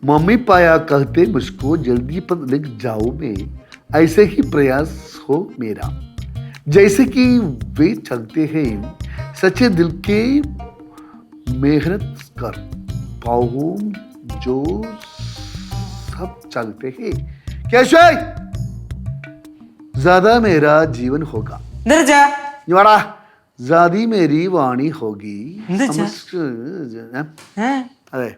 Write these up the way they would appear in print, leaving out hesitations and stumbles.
Mummy पाया कहते मुझको जल्दी पर लग जाऊं मैं, ऐसे ही प्रयास हो मेरा, जैसे कि वे चलते हैं सच्चे दिल के मेहनत कर पाऊं जो सब चलते हैं। कैसे ज्यादा मेरा जीवन होगा, ज्यादा मेरी वाणी होगी। അതെ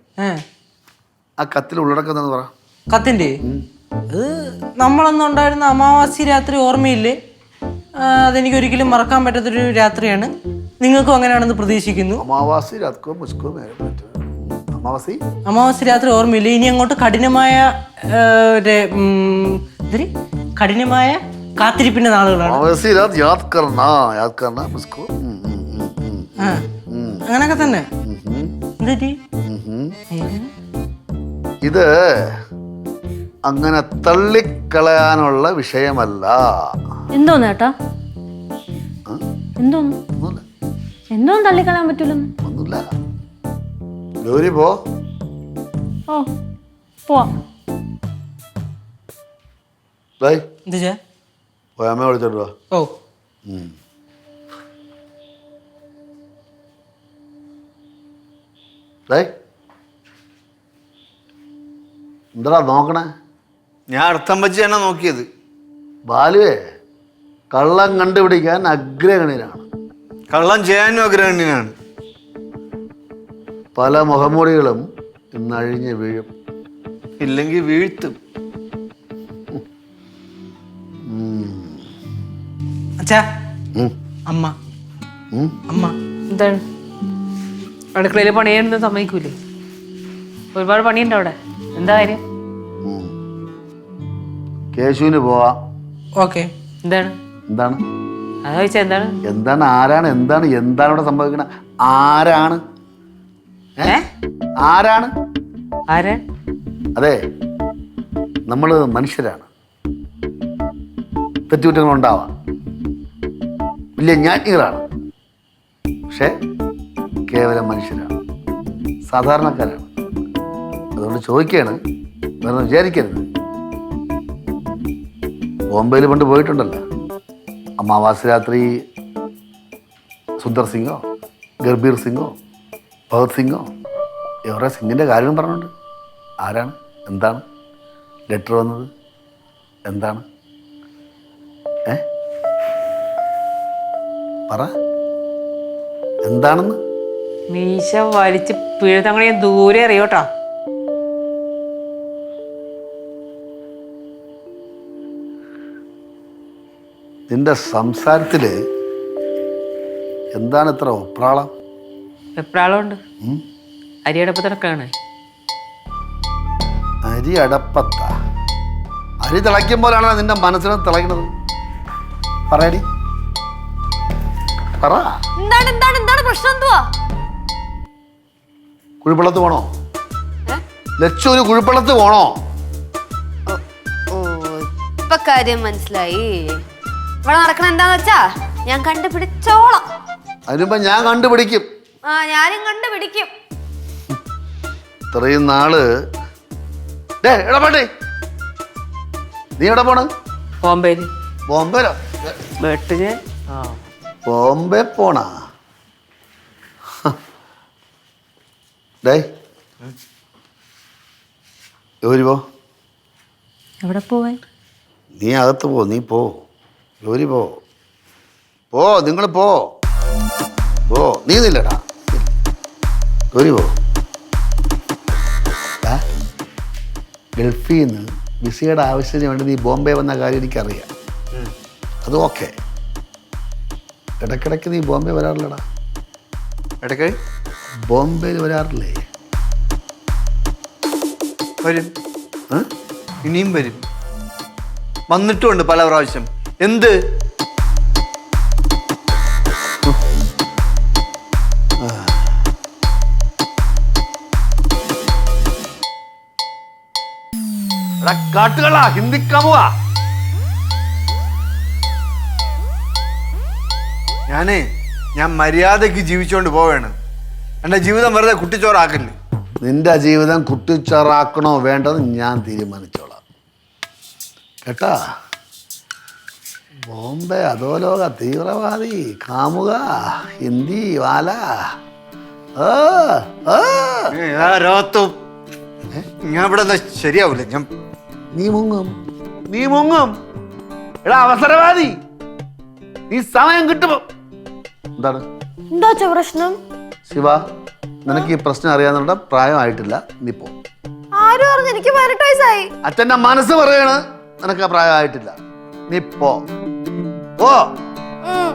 ആ കത്തിൽ ഉള്ളടക്കം എന്താന്ന് പറ. കത്തിന്റെ നമ്മളൊന്നും ഉണ്ടായിരുന്ന അമാവാസി രാത്രി ഓർമ്മയില്ലേ? അതെനിക്ക് ഒരിക്കലും മറക്കാൻ പറ്റാത്തൊരു രാത്രിയാണ്. നിങ്ങൾക്കും അങ്ങനെയാണെന്ന് പ്രതീക്ഷിക്കുന്നു. അമാവാസി രാത്രി ഓർമ്മയില്ല. ഇനി അങ്ങോട്ട് കഠിനമായ കാത്തിരിപ്പിന്റെ നാളുകളാണ്. അങ്ങനൊക്കെ തന്നെ. ഇത് അങ്ങനെ തള്ളിക്കളയാനുള്ള വിഷയമല്ല. എന്തോന്ന് ചേട്ടാ? എന്തോന്ന് തള്ളിക്കളയാൻ പറ്റൂല? ഒന്നുമില്ല. ഗൗരി പോ. ഓ പോവാ. അമ്മ വിളിച്ചോണ്ട് വാ. ഓ എന്താ നോക്കണേ? ഞാൻ അർത്ഥം വെച്ച് തന്നെ നോക്കിയത്. ബാലുവേ, കള്ളം കണ്ടുപിടിക്കാൻ അഗ്രഗണ്യനാണ്. കള്ളം ചെയ്യാനും അഗ്രഗണ്യനാണ്. പല മുഖംമൂടികളും ഇന്ന് അഴിഞ്ഞ് വീഴും, ഇല്ലെങ്കിൽ വീഴ്ത്തും. അച്ഛാ, അമ്മ അമ്മ എന്താണ് അടുക്കളയിൽ പണിയാനൊന്നും സമ്മതിക്കൂലേ? ഒരുപാട് പണിയുണ്ടോ അവിടെ? എന്താ കാര്യം? കേശുവിന് പോവാം. ഓക്കെ. എന്താണ് എന്താണ് അത് ചോദിച്ചാ? എന്താണ് എന്താണ് ആരാണ് എന്താണ് എന്താണ് ഇവിടെ സംഭവിക്കണ? ആരാണ് ആരാണ് ആരാ? അതെ, നമ്മള് മനുഷ്യരാണ്. തെറ്റുകുറ്റങ്ങൾ ഉണ്ടാവാം, വലിയ ജ്ഞാനികളാണ്, പക്ഷെ കേവലം മനുഷ്യരാണ്, സാധാരണക്കാരാണ്. അതുകൊണ്ട് ചോദിക്കുകയാണ്, വേറെ വിചാരിക്കരുത്. ബോംബെയിൽ പണ്ട് പോയിട്ടുണ്ടല്ലോ, അമാവാസി രാത്രി സുന്ദർ സിംഗോ ഗർബീർ സിംഗോ ഭഗത് സിംഗോ എവരെ സിംഗിൻ്റെ കാര്യം പറഞ്ഞുണ്ട്. ആരാണ്? എന്താണ് ലെറ്റർ വന്നത്? എന്താണ്? പറ, എന്താണെന്ന്. മീശ വലിച്ച് പിഴുതങ്ങനെ ദൂരെ അറിയോട്ടാ. നിന്റെ സംസാരത്തില് എന്താണ് ഇത്ര ഒപ്രാളം? എപ്രാളമുണ്ട്. അരിയടപ്പത്തിടക്കാണ്. അരി അടപ്പത്ത? അരി തിളയ്ക്കുമ്പോഴാണ് നിന്റെ മനസ്സിനെ തിളയ്ക്കുന്നത്. പറയടി, പറ. പ്രശ്നം എന്തുവാ? കുഴിപ്പള്ളത്ത് പോണോ? ലക്ഷം ഒരു കുഴിപ്പള്ളത്ത് പോണോ? ഇപ്പൊ കാര്യം മനസ്സിലായി. ഇവിടെ നടക്കണ എന്താന്ന് വെച്ചാ ഞാൻ കണ്ടുപിടിച്ചോളാം. അതിനുമ്പോ ഞാൻ കണ്ടുപിടിക്കും. ഞാനും കണ്ടുപിടിക്കും. ഇത്രയും നാള് നീ എവിടെ പോണ്? ബോംബെയില്. ബോംബെയിലോ? ബോംബെ പോണാ? ജോലി പോ. എവിടെ പോവാൻ? നീ അകത്ത് പോ, നീ പോ. ജോലി പോ, പോ, നിങ്ങൾ പോ. നീ നില്ലടാ, ജോലി പോ. ഗൾഫിൽ നിന്ന് വിസയുടെ ആവശ്യത്തിന് വേണ്ടി നീ ബോംബെ വന്ന കാര്യം എനിക്കറിയാം. അത് ഓക്കെ. ഇടയ്ക്കിടയ്ക്ക് നീ ബോംബെ വരാറില്ലടാ. ഇടയ്ക്ക് ബോംബെയിൽ വരാറില്ലേ? വരും, ഇനിയും വരും. വന്നിട്ടുമുണ്ട് പല പ്രാവശ്യം. എന്ത് കാട്ടുകളാ ഹിന്ദിക്കാമുവാ? ഞാൻ മര്യാദയ്ക്ക് ജീവിച്ചോണ്ട് പോവാണ്. എൻ്റെ ജീവിതം വെറുതെ കുട്ടിച്ചോറാക്കല്ലേ. നിന്റെ ജീവിതം കുട്ടിച്ചോറാക്കണോ വേണ്ടെന്ന് ഞാൻ തീരുമാനിച്ചോളാം കേട്ടാ. ബോംബെ അധോലോക തീവ്രവാദി കാമുക ഹിന്ദി വാല ഞാൻ ഇവിടെ ശരിയാവൂല. ഞാൻ നീ മുങ്ങും എടാ അവസരവാദി. നീ സമയം കിട്ടുമോ എന്താണ് എന്താ പ്രശ്നം? ശിവ, നിനക്ക് ഈ പ്രശ്നം അറിയാവുന്ന പ്രായമായിട്ടില്ല, നീ പോ. ആരും പറഞ്ഞു? എനിക്ക് 18 വയസ്സായി. അച്ഛൻ്റെ മനസ്സ് പറയണ് നിനക്ക് ആ പ്രായമായിട്ടില്ല, നീ പോ. ഓ ഉം.